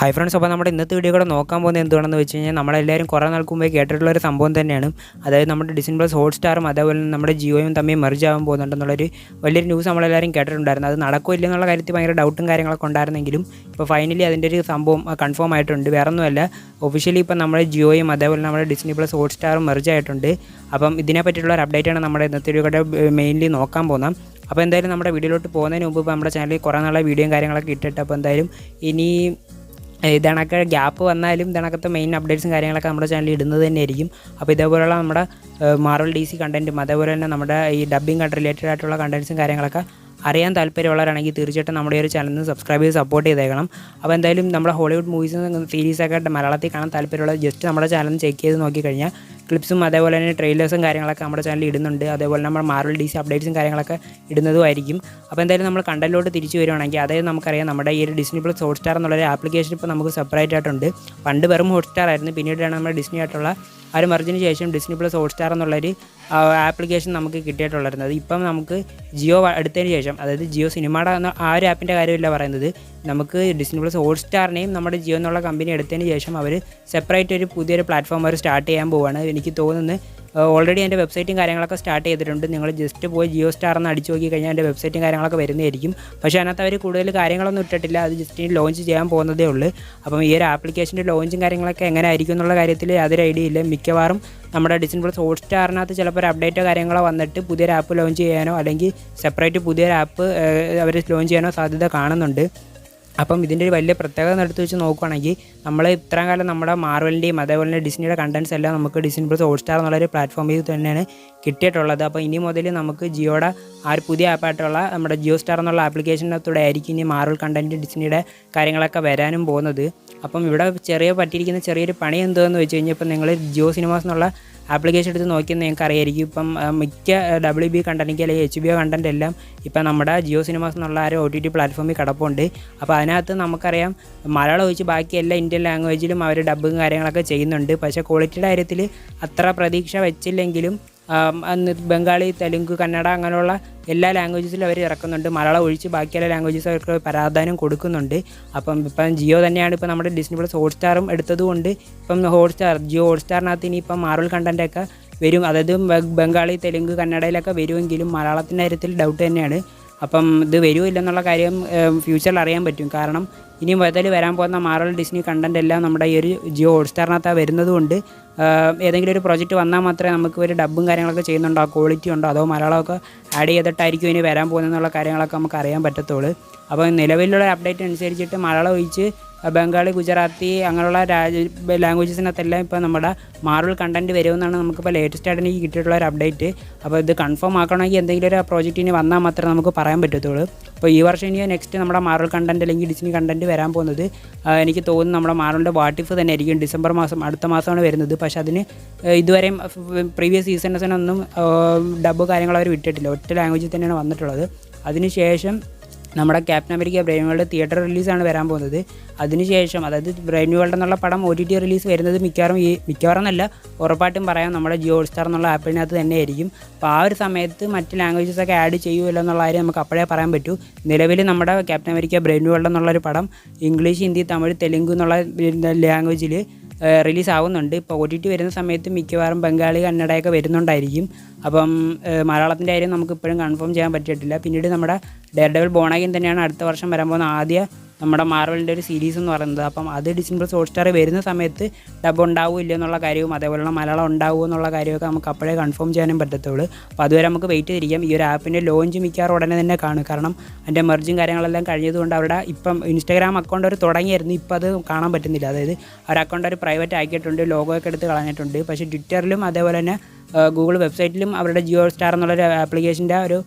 Hi friends, അപ്പോൾ നമ്മുടെ ഇന്നത്തെ വീഡിയോ കൂടെ നോക്കാൻ പോകുന്നത് എന്തുവാണെന്ന് വെച്ച് കഴിഞ്ഞാൽ നമ്മളെല്ലാവരും കുറേ നാൾക്ക് മുമ്പേ കേട്ടിട്ടുള്ള ഒരു സംഭവം തന്നെയാണ്. അതായത് നമ്മുടെ ഡിസ്നി പ്ലസ് ഹോട്ട്സ്റ്റാറും അതേപോലെ തന്നെ നമ്മുടെ ജിയോയും തമ്മിൽ മെർജ് ആവാൻ പോകുന്നുണ്ടെന്നുള്ളൊരു വലിയൊരു ന്യൂസ് നമ്മളെല്ലാവരും കേട്ടിട്ടുണ്ടായിരുന്നു. അത് നടക്കില്ല എന്നുള്ള കാര്യത്തിൽ ഭയങ്കര ഡൗട്ടും കാര്യങ്ങളൊക്കെ ഉണ്ടായിരുന്നെങ്കിലും ഇപ്പോൾ ഫൈനലി അതിൻ്റെ ഒരു സംഭവം കൺഫേം ആയിട്ടുണ്ട്. വേറെ ഒന്നുമല്ല, ഒഫീഷ്യലി ഇപ്പോൾ നമ്മുടെ ജിയോയും അതേപോലെ നമ്മുടെ ഡിസ്നി പ്ലസ് ഹോട്ട്സ്റ്റാറും മെർജ് ആയിട്ടുണ്ട്. അപ്പം ഇതിനെ പറ്റിയിട്ടുള്ള ഒരു അപ്ഡേറ്റാണ് നമ്മുടെ ഇന്നത്തെ വീഡിയോ കൂടെ മെയിൻലി നോക്കാൻ പോകുന്നത്. അപ്പോൾ എന്തായാലും നമ്മുടെ വീഡിയോയിലോട്ട് പോകുന്നതിന് മുമ്പ് ഇപ്പോൾ നമ്മുടെ ചാനലിൽ കുറേ നാളെ വീഡിയോയും കാര്യങ്ങളൊക്കെ ഇട്ടിട്ട് അപ്പോൾ എന്തായാലും ഇനി ഇതണക്കെ ഗ്യാപ്പ് വന്നാലും ഇതണക്കത്തെ മെയിൻ അപ്ഡേറ്റ്സും കാര്യങ്ങളൊക്കെ നമ്മുടെ ചാനലിൽ ഇടുന്നത് തന്നെയായിരിക്കും. അപ്പോൾ ഇതേപോലെയുള്ള നമ്മുടെ മാർവൽ DC കണ്ടൻറ്റും അതേപോലെ തന്നെ നമ്മുടെ ഈ ഡബ്ബിംഗ് റിലേറ്റഡ് ആയിട്ടുള്ള കണ്ടൻറ്റ്സും കാര്യങ്ങളൊക്കെ അറിയാൻ താല്പര്യമുള്ളവരാണെങ്കിൽ തീർച്ചയായിട്ടും നമ്മുടെ ഒരു ചാനലിന് സബ്സ്ക്രൈബ് ചെയ്ത് സപ്പോർട്ട് ചെയ്തേക്കണം. അപ്പോൾ എന്തായാലും നമ്മുടെ ഹോളിവുഡ് മൂവീസും സീരീസൊക്കെ മലയാളത്തിൽ കാണാൻ താല്പര്യമുള്ള ജസ്റ്റ് നമ്മുടെ ചാനൽ ചെക്ക് ചെയ്ത് നോക്കിക്കഴിഞ്ഞാൽ ക്ലിപ്സും അതേപോലെ തന്നെ ട്രെയിലേഴ്സും കാര്യങ്ങളൊക്കെ നമ്മുടെ ചാനലിൽ ഇടുന്നുണ്ട്. അതേപോലെ നമ്മൾ മാർവൽ DC അപ്ഡേറ്റ്സും കാര്യങ്ങളൊക്കെ ഇടുന്നതുമായിരിക്കും. അപ്പോൾ എന്തായാലും നമ്മൾ കണ്ടന്റിലോട്ട് തിരിച്ചു വരുവാണെങ്കിൽ അതായത് നമുക്കറിയാം നമ്മുടെ ഈ ഒരു ഡിസ്നി പ്ലസ് ഹോട്ട്സ്റ്റാർ എന്നുള്ളൊരു ആപ്ലിക്കേഷൻ ഇപ്പോൾ നമുക്ക് സെപ്പറേറ്റ് ആയിട്ടുണ്ട്. പണ്ട് വെറും ഹോട്ട്സ്റ്റാർ ആയിരുന്നു, പിന്നീടാണ് നമ്മുടെ ഡിസ്നി ആയിട്ടുള്ള ആ ഒരു മെർജിന് ശേഷം ഡിസ്നി പ്ലസ് ഹോട്ട്സ്റ്റാർ എന്നുള്ളൊരു ആപ്ലിക്കേഷൻ നമുക്ക് കിട്ടിയിട്ടുള്ളത്. ഇപ്പം നമുക്ക് ജിയോ എടുത്തതിന് ശേഷം, അതായത് ജിയോ സിനിമയുടെ ആ ഒരു ആപ്പിൻ്റെ കാര്യമില്ല പറയുന്നത്, നമുക്ക് ഡിസ്നി പ്ലസ് ഹോട്ട്സ്റ്റാറിനെയും നമ്മുടെ ജിയോ എന്നുള്ള കമ്പനി എടുത്തതിന് ശേഷം അവർ സെപ്പറേറ്റ് ഒരു പുതിയൊരു പ്ലാറ്റ്ഫോം അവർ സ്റ്റാർട്ട് ചെയ്യാൻ പോവുകയാണ്. എനിക്ക് തോന്നുന്നത് ഓൾറെഡി എൻ്റെ വെബ്സൈറ്റും കാര്യങ്ങളൊക്കെ സ്റ്റാർട്ട് ചെയ്തിട്ടുണ്ട്. നിങ്ങൾ ജസ്റ്റ് പോയി ജിയോ സ്റ്റാർ എന്ന് അടിച്ചു നോക്കി കഴിഞ്ഞാൽ എൻ്റെ വെബ്സൈറ്റും കാര്യങ്ങളൊക്കെ വരുന്നതായിരിക്കും. പക്ഷേ അതിനകത്ത് അവർ കൂടുതൽ കാര്യങ്ങളൊന്നും ഇട്ടിട്ടില്ല, അത് ജസ്റ്റ് ലോഞ്ച് ചെയ്യാൻ പോകുന്നതേ ഉള്ളൂ. അപ്പം ഈ ഒരു ആപ്ലിക്കേഷൻ്റെ ലോഞ്ചും കാര്യങ്ങളൊക്കെ എങ്ങനെ ആയിരിക്കും എന്നുള്ള കാര്യത്തിൽ യാതൊരു ഐഡിയ ഇല്ല. മിക്കവാറും നമ്മുടെ ഡിസ്നി പ്ലസ് ഹോട്ട്സ്റ്റാറിനകത്ത് ചിലപ്പോൾ ഒരു അപ്ഡേറ്റോ കാര്യങ്ങളോ വന്നിട്ട് പുതിയൊരു ആപ്പ് ലോഞ്ച് ചെയ്യാനോ അല്ലെങ്കിൽ സെപ്പറേറ്റ് പുതിയൊരു ആപ്പ് അവർ ലോഞ്ച് ചെയ്യാനോ സാധ്യത കാണുന്നുണ്ട്. അപ്പം ഇതിൻ്റെ ഒരു വലിയ പ്രത്യേകത എടുത്ത് വെച്ച് നോക്കുകയാണെങ്കിൽ നമ്മൾ ഇത്രയും കാലം നമ്മുടെ മാർവലിൻ്റെയും അതേപോലെ തന്നെ ഡിസ്നിയുടെ കണ്ടൻറ്റ്സ് എല്ലാം നമുക്ക് ഡിസ്നി പ്ലസ് ഹോട്ട്സ്റ്റാർ എന്നുള്ളൊരു പ്ലാറ്റ്ഫോമിൽ തന്നെയാണ് കിട്ടിയിട്ടുള്ളത്. അപ്പോൾ ഇനി മുതൽ നമുക്ക് ജിയോയുടെ ആ ഒരു പുതിയ ആപ്പായിട്ടുള്ള നമ്മുടെ ജിയോ സ്റ്റാർ എന്നുള്ള ആപ്ലിക്കേഷനകത്തൂടെ ആയിരിക്കും ഇനി മാർവൽ കണ്ടൻറ്റ് ഡിസ്നിയുടെ കാര്യങ്ങളൊക്കെ വരാനും പോകുന്നത്. അപ്പം ഇവിടെ പറ്റിയിരിക്കുന്ന ചെറിയൊരു പണി എന്തുവെന്ന് വെച്ച് കഴിഞ്ഞാൽ ഇപ്പം നിങ്ങൾ ജിയോ സിനിമാസ് എന്നുള്ള ആപ്ലിക്കേഷൻ എടുത്ത് നോക്കിയാൽ നിങ്ങൾക്ക് അറിയായിരിക്കും. ഇപ്പം മിക്ക WB കണ്ടൻറ്റ് അല്ലെങ്കിൽ HBO കണ്ടൻറ്റ് എല്ലാം ഇപ്പം നമ്മുടെ ജിയോ സിനിമാസ് എന്നുള്ള ആ ഒരു OTT പ്ലാറ്റ്ഫോമിൽ കിടപ്പുണ്ട്. അപ്പോൾ അതിനകത്ത് നമുക്കറിയാം മലയാളം ഒഴിച്ച് ബാക്കി എല്ലാ ഇന്ത്യൻ ലാംഗ്വേജിലും അവർ ഡബ്ബും കാര്യങ്ങളൊക്കെ ചെയ്യുന്നുണ്ട്. പക്ഷേ ക്വാളിറ്റിയുടെ കാര്യത്തിൽ അത്ര പ്രതീക്ഷ വെച്ചില്ലെങ്കിലും ബംഗാളി, തെലുങ്ക്, കന്നഡ അങ്ങനെയുള്ള എല്ലാ ലാംഗ്വേജസിലും അവർ ഇറക്കുന്നുണ്ട്. മലയാളം ഒഴിച്ച് ബാക്കി എല്ലാ ലാംഗ്വേജസ് അവർക്ക് പ്രാധാന്യം കൊടുക്കുന്നുണ്ട്. ഇപ്പം ജിയോ തന്നെയാണ് ഇപ്പോൾ നമ്മുടെ ഡിസ്നി പ്ലസ് ഹോട്ട്സ്റ്റാറും എടുത്തതുകൊണ്ട് ഇപ്പം ജിയോ ഹോട്ട്സ്റ്റാറിനകത്ത് ഇനിയിപ്പം മാർവൽ കണ്ടൻറ്റൊക്കെ വരും. അതായത് ബംഗാളി, തെലുങ്ക്, കന്നഡയിലൊക്കെ വരുമെങ്കിലും മലയാളത്തിൻ്റെ കാര്യത്തിൽ ഡൗട്ട് തന്നെയാണ്. അപ്പം ഇത് വരുമോ ഇല്ലെന്നുള്ള കാര്യം ഫ്യൂച്ചറിൽ അറിയാൻ പറ്റും. കാരണം ഇനി മുതൽ വരാൻ പോകുന്ന മാർവൽ ഡിസ്നി കണ്ടൻറ് എല്ലാം നമ്മുടെ ഈ ഒരു ജിയോ ഹോട്ട്സ്റ്റാറിനകത്ത് വരുന്നത് കൊണ്ട് ഏതെങ്കിലും ഒരു പ്രോജക്റ്റ് വന്നാൽ മാത്രമേ നമുക്ക് ഒരു ഡബ്ബും കാര്യങ്ങളൊക്കെ ചെയ്യുന്നുണ്ടോ, ക്വാളിറ്റി ഉണ്ടോ, അതോ മലയാളമൊക്കെ ആഡ് ചെയ്തിട്ടായിരിക്കും ഇനി വരാൻ പോകുന്നതെന്നുള്ള കാര്യങ്ങളൊക്കെ നമുക്ക് അറിയാൻ പറ്റത്തുള്ളൂ. അപ്പോൾ നിലവിലുള്ള അപ്ഡേറ്റ് അനുസരിച്ചിട്ട് മലയാളം ഒഴിച്ച് ബംഗാളി, ഗുജറാത്തി അങ്ങനെയുള്ള ലാംഗ്വേജസിനകത്തെല്ലാം ഇപ്പോൾ നമ്മുടെ മാർവൽ കണ്ടൻറ്റ് വരുമെന്നാണ് നമുക്കിപ്പോൾ ലേറ്റസ്റ്റ് ആയിട്ട് എനിക്ക് കിട്ടിയിട്ടുള്ള ഒരു അപ്ഡേറ്റ്. അപ്പോൾ ഇത് കൺഫേം ആക്കണമെങ്കിൽ എന്തെങ്കിലും ഒരു പ്രോജക്റ്റ് ഇനി വന്നാൽ മാത്രമേ നമുക്ക് പറയാൻ പറ്റത്തുള്ളൂ. അപ്പോൾ ഈ വർഷം ഇനി നെക്സ്റ്റ് നമ്മുടെ മാർവൽ കണ്ടൻറ്റ് അല്ലെങ്കിൽ ഡിസ്നി കണ്ടൻറ്റ് വരാൻ പോകുന്നത് എനിക്ക് തോന്നുന്നു നമ്മുടെ മാർവലിൻ്റെ വാട്ടിഫ് തന്നെ ആയിരിക്കും. ഡിസംബർ മാസം, അടുത്ത മാസമാണ് വരുന്നത്. പക്ഷേ അതിന് ഇതുവരെയും പ്രീവിയസ് സീസൺസിനൊന്നും ഡബ്ബ് കാര്യങ്ങൾ അവർ വിട്ടിട്ടില്ല, ഒറ്റ ലാംഗ്വേജിൽ തന്നെയാണ് വന്നിട്ടുള്ളത്. അതിനുശേഷം നമ്മുടെ captain America brave world theatre റിലീസാണ് വരാൻ പോകുന്നത്. അതിനുശേഷം അതായത് ബ്രേവ് വേൾഡ് എന്നുള്ള പടം OTT റിലീസ് വരുന്നത് മിക്കവാറും എന്നല്ല, ഉറപ്പായിട്ടും പറയാം നമ്മുടെ ജിയോ ഹോട്ട്സ്റ്റാർ എന്നുള്ള ആപ്പിനകത്ത് തന്നെ ആയിരിക്കും. അപ്പോൾ ആ ഒരു സമയത്ത് മറ്റ് ലാംഗ്വേജസൊക്കെ ആഡ് ചെയ്യുമല്ലോ എന്നുള്ള കാര്യം നമുക്ക് അപ്പോഴേ പറയാൻ പറ്റൂ. നിലവിൽ നമ്മുടെ ക്യാപ്റ്റൻ അമേരിക്ക ബ്രേവ് വേൾഡ് എന്നുള്ളൊരു പടം ഇംഗ്ലീഷ്, ഹിന്ദി, തമിഴ്, തെലുങ്ക് എന്നുള്ള ലാംഗ്വേജിൽ റിലീസ് ആവുന്നുണ്ട്. ഇപ്പോൾ OTT വരുന്ന സമയത്ത് മിക്കവാറും ബംഗാളി, കന്നഡയൊക്കെ വരുന്നുണ്ടായിരിക്കും. അപ്പം മലയാളത്തിൻ്റെ കാര്യം നമുക്ക് ഇപ്പോഴും കൺഫേം ചെയ്യാൻ പറ്റിയിട്ടില്ല. പിന്നീട് നമ്മുടെ ഡെയർഡെവിൾ ബോൺ അഗെയിൻ തന്നെയാണ് അടുത്ത വർഷം വരാൻ പോകുന്ന ആദ്യ നമ്മുടെ മാർവലിൻ്റെ ഒരു സീരീസ് എന്ന് പറയുന്നത്. അപ്പം അത് ഡിസ്നി പ്ലസ് ഹോട്ട്സ്റ്റാർ വരുന്ന സമയത്ത് ഡബ് ഉണ്ടാവില്ല എന്നുള്ള കാര്യവും അതേപോലെയുള്ള മലയാളം ഉണ്ടാവുമോ എന്നുള്ള കാര്യമൊക്കെ നമുക്ക് അപ്പോഴേ കൺഫേം ചെയ്യാനും പറ്റത്തുള്ളൂ. അപ്പോൾ അതുവരെ നമുക്ക് വെയിറ്റ് ചെയ്തിരിക്കാം. ഈ ഒരു ആപ്പിൻ്റെ ലോഞ്ച് മിക്കവാറും ഉടനെ തന്നെ കാണും. കാരണം അതിൻ്റെ മെർജും കാര്യങ്ങളെല്ലാം കഴിഞ്ഞതുകൊണ്ട് അവരുടെ ഇപ്പം ഇൻസ്റ്റാഗ്രാം അക്കൗണ്ട് അവർ തുടങ്ങിയായിരുന്നു, ഇപ്പോൾ അത് കാണാൻ പറ്റുന്നില്ല. അതായത് അവർ അക്കൗണ്ട് അവർ പ്രൈവറ്റ് ആക്കിയിട്ടുണ്ട്, ലോഗോയൊക്കെ എടുത്ത് കളഞ്ഞിട്ടുണ്ട്. പക്ഷേ ട്വിറ്ററിലും അതേപോലെ തന്നെ ഗൂഗിൾ വെബ്സൈറ്റിലും അവരുടെ ജിയോ സ്റ്റാർ എന്നുള്ളൊരു ആപ്ലിക്കേഷൻ്റെ ഒരു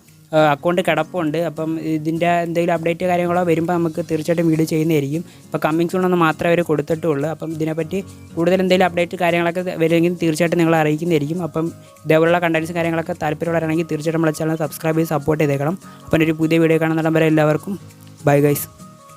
അക്കൗണ്ട് കിടപ്പുണ്ട്. അപ്പം ഇതിൻ്റെ എന്തെങ്കിലും അപ്ഡേറ്റ് കാര്യങ്ങളോ വരുമ്പോൾ നമുക്ക് തീർച്ചയായിട്ടും വീഡിയോ ചെയ്യുന്നതായിരിക്കും. ഇപ്പോൾ കമ്മിങ് സൂൺ ഒന്ന് മാത്രമേ അവർ കൊടുത്തിട്ടുള്ളൂ. അപ്പം ഇതിനെപ്പറ്റി കൂടുതൽ എന്തെങ്കിലും അപ്ഡേറ്റ് കാര്യങ്ങളൊക്കെ വരുമെങ്കിൽ തീർച്ചയായിട്ടും നിങ്ങളെ അറിയിക്കുന്നതായിരിക്കും. അപ്പം ഇതേപോലുള്ള കണ്ടൻറ്റ്സ് കാര്യങ്ങളൊക്കെ താല്പര്യമുള്ളവരാണെങ്കിൽ തീർച്ചയായിട്ടും നമ്മളെ ചാനൽ സബ്സ്ക്രൈബ് ചെയ്ത് സപ്പോർട്ട് ചെയ്തേക്കണം. അപ്പം ഒരു പുതിയ വീഡിയോ കാണുന്നിടം വരെ എല്ലാവർക്കും ബൈ ഗൈസ്.